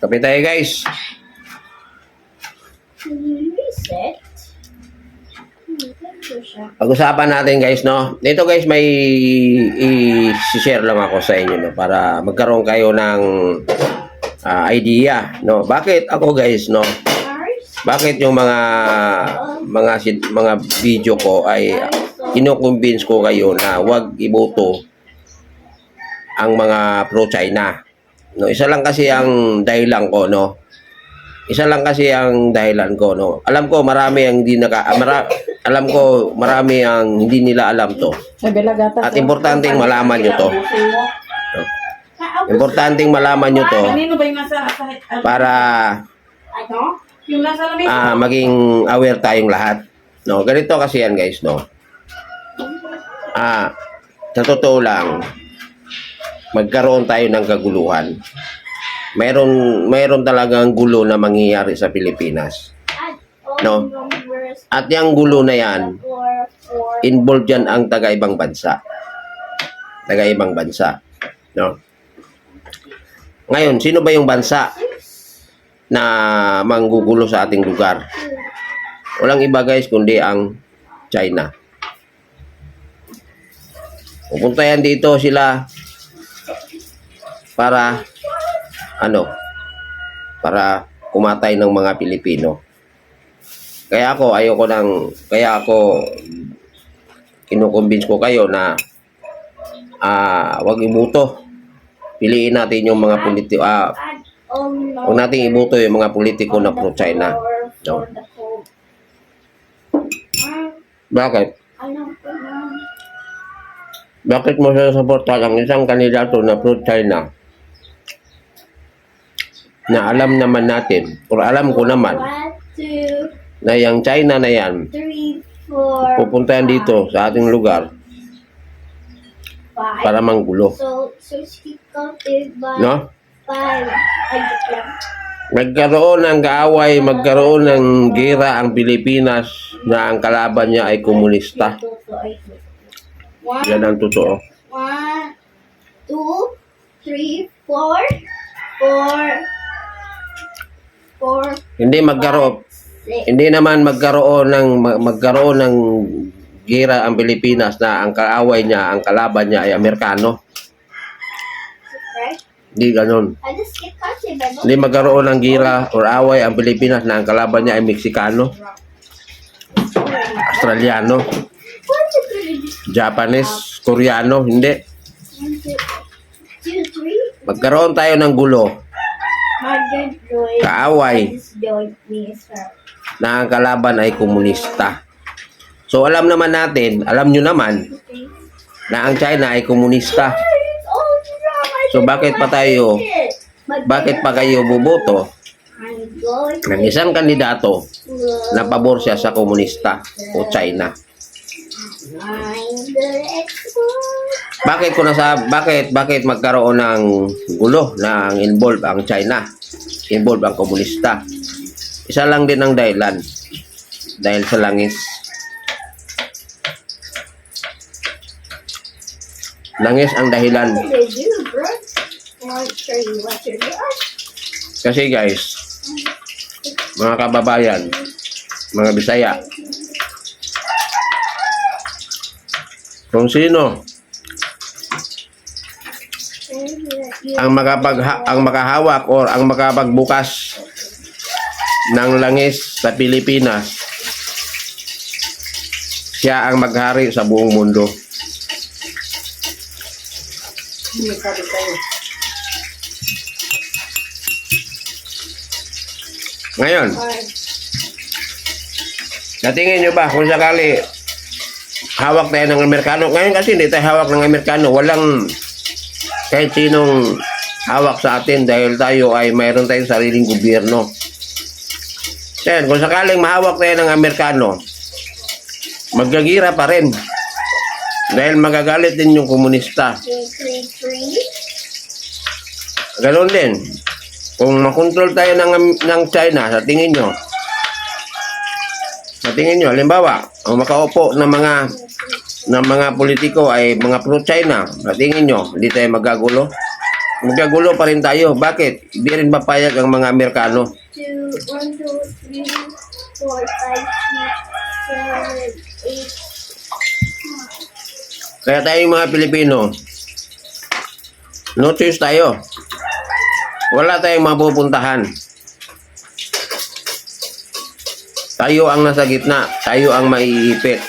Kape tayo guys. Reset. Pag-usapan natin guys, no? Dito guys, may i-share lang ako sa inyo, no? Para magkaroon kayo ng idea, no? Bakit ako guys, no? Bakit yung mga video ko ay kino-convince ko kayo na wag iboto ang mga pro-China. No, isa lang kasi ang dahilan ko, no. Isa lang kasi ang dahilan ko, no. Alam ko marami ang marami ang hindi nila alam to. At importanteng malaman nyo to. No? Importanteng malaman nyo to para maging aware tayong lahat. No, ganito kasi yan, guys, no. Sa totoo lang, magkaroon tayo ng kaguluhan. Mayroon talagang gulo na mangyayari sa Pilipinas. No? At yung gulo na yan, involved yan ang taga-ibang bansa. Taga-ibang bansa. No? Ngayon, sino ba yung bansa na manggugulo sa ating lugar? Walang iba guys, kundi ang China. Pupunta yan dito sila para para kumatay ng mga Pilipino. Kaya ako kinukumbins ko kayo na wag iboto. Piliin natin yung mga politiko. Huwag natin iboto yung mga politiko na pro-China. No? Bakit? Bakit mo sasaportahan ang isang kandidato na pro-China na alam naman natin, o alam ko naman, na yung China na yan, pupuntahan dito sa ating lugar para manggulo. No? Magkaroon ng kaaway, magkaroon ng gera ang Pilipinas na ang kalaban niya ay komunista. Yan ang totoo. 1, 2, 3, 4. Hindi naman magkaroon ng gera ang Pilipinas na ang kaaway niya, ang kalaban niya ay Amerikano. Hindi ganoon. Hindi magkaroon ng gera o away ang Pilipinas na ang kalaban niya ay Meksikano, Australiano, Japanese, Koreano. Hindi. Magkaroon tayo ng gulo, kaaway na ang kalaban ay komunista. So alam nyo naman na ang China ay komunista. So bakit pa kayo boboto ng isang kandidato na pabor siya sa komunista o China? Bakit magkaroon ng gulo na ang involved ang China, involved ang komunista? Isa lang din ang dahilan, dahil sa langis. Langis ang dahilan. Kasi guys, mga kababayan, mga Bisaya, kung sino ang makahawak o ang makapagbukas ng langis sa Pilipinas, siya ang maghari sa buong mundo. Ngayon, natingin nyo ba kung sakali hawak tayo ng Amerikano? Ngayon kasi hindi tayo hawak ng Amerikano. Walang kahit sinong hawak sa atin dahil tayo ay mayroon tayong sariling gobyerno. Then, kung sakaling mahawak tayo ng Amerikano, magagira pa rin. Dahil magagalit din yung komunista. Ganon din. Kung makontrol tayo ng China, sa tingin nyo, halimbawa, ang makaupo ng mga politiko ay mga pro-China, sa tingin nyo, hindi tayo magagulo? magkagulo pa rin tayo. Bakit? Hindi rin papayag ang mga Amerikano. 2, 1, 2, 3, 4, 5, 6, 7, 8. Kaya tayong mga Pilipino, no choice tayo. Wala tayong mapupuntahan. Tayo ang nasa gitna. Tayo ang maiipit.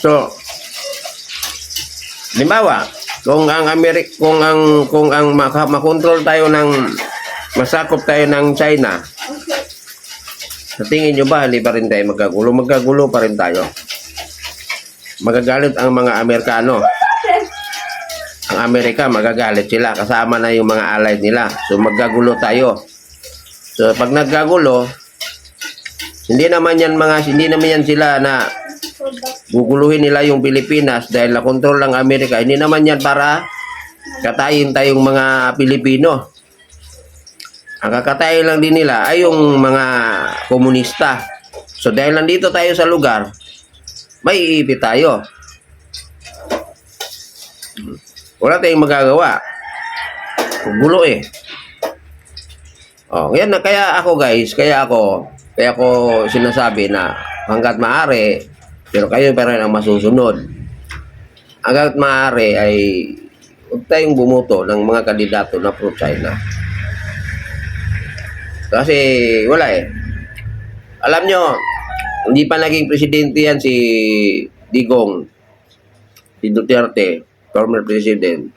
So, limbawa, kung ang makontrol tayo ng masakop tayo ng China, Okay. sa tingin nyo ba hindi pa rin tayo magkagulo? Magkagulo pa rin tayo. Magagalit ang mga Amerikano. Ang Amerika magagalit sila kasama na yung mga allied nila. So magkagulo tayo. So pag nagkagulo, hindi naman yan sila na guguluhin nila yung Pilipinas dahil nakontrol ng Amerika. Hindi naman yan para katayin tayong mga Pilipino. Ang kakatayin lang din nila ay yung mga komunista. So dahil nandito tayo sa lugar, may iipit tayo. Wala tayong magagawa. Gulo eh. Oh, yan na kaya ako guys, kaya ako sinasabi na hangga't maaari, pero kayo pa rin ang masusunod. Hangga't maaari ay huwag tayong bumuto ng mga kandidato na pro-China. Kasi wala eh. Alam nyo, hindi pa naging presidente yan si Digong, si Duterte, former president.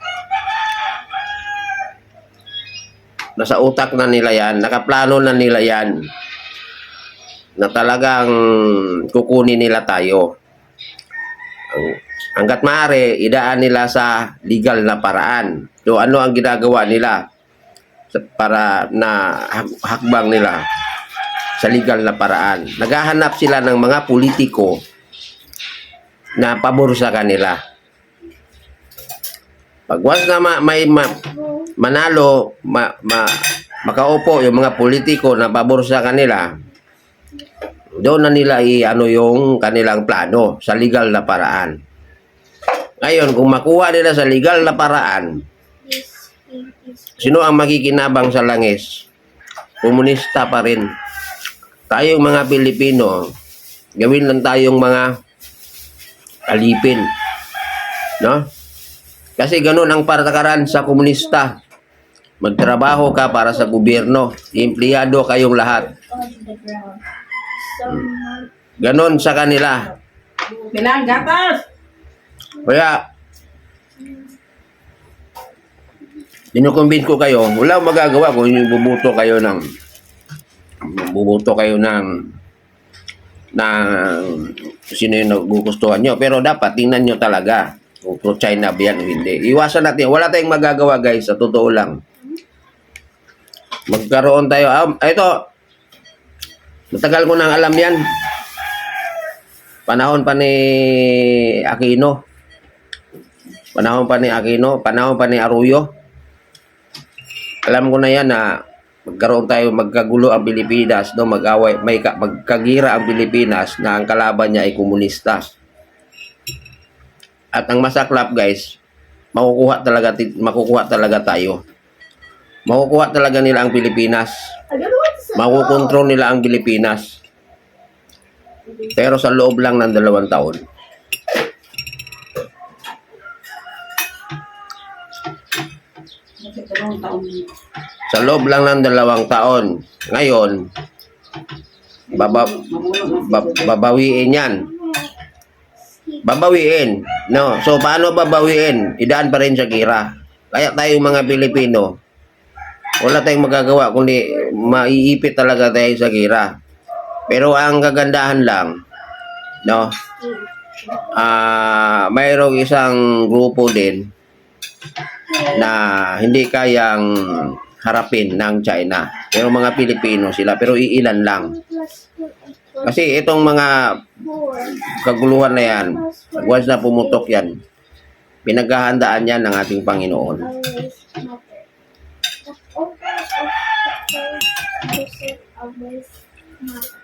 Nasa utak na nila yan, nakaplano na nila yan na talagang kukunin nila tayo. Hangga't maaari, idaan nila sa legal na paraan. So ano ang ginagawa nila para na hakbang nila sa legal na paraan? Naghahanap sila ng mga politiko na pabor sa kanila. Pag once na manalo, makaupo yung mga politiko na pabor sa kanila, doon na nila i-ano yung kanilang plano sa legal na paraan. Ngayon, kung makuha nila sa legal na paraan, sino ang makikinabang sa langis? Komunista pa rin. Tayong mga Pilipino, gawin lang tayong mga alipin. No? Kasi ganun ang patakaran sa komunista. Magtrabaho ka para sa gobyerno. Empleyado kayong lahat. On the ground. Ganon sa kanila. Bilang gatas! Kaya, dinukumbin ko kayo, wala akong magagawa kung yung bubuto kayo ng sino yung nagugustuhan nyo. Pero dapat tingnan nyo talaga kung pro-China ba yan o hindi. Iwasan natin. Wala tayong magagawa guys, sa totoo lang. Magkaroon tayo. Ito, matagal ko nang alam yan. Panahon pa ni Aquino. Panahon pa ni Arroyo. Alam ko na yan na magkagulo ang Pilipinas, no, magkagira ang Pilipinas na ang kalaban niya ay komunista. At ang masaklap guys, makukuha talaga tayo. Makukuha talaga nila ang Pilipinas. Makukontrol nila ang Pilipinas. Pero sa loob lang ng 2 taon. Sa loob lang ng 2 taon. Ngayon, babawiin yan. Babawiin. No? So, paano babawiin? Idaan pa rin sa gira. Kaya tayong mga Pilipino, wala tayong magagawa kundi maiipit talaga tayo sa gira. Pero ang kagandahan lang, no? Mayroong isang grupo din na hindi kayang harapin ng China. Pero mga Pilipino sila, pero iilan lang. Kasi itong mga kaguluhan na yan, once na pumutok yan, pinaghahandaan yan ng ating Panginoon. Always matters.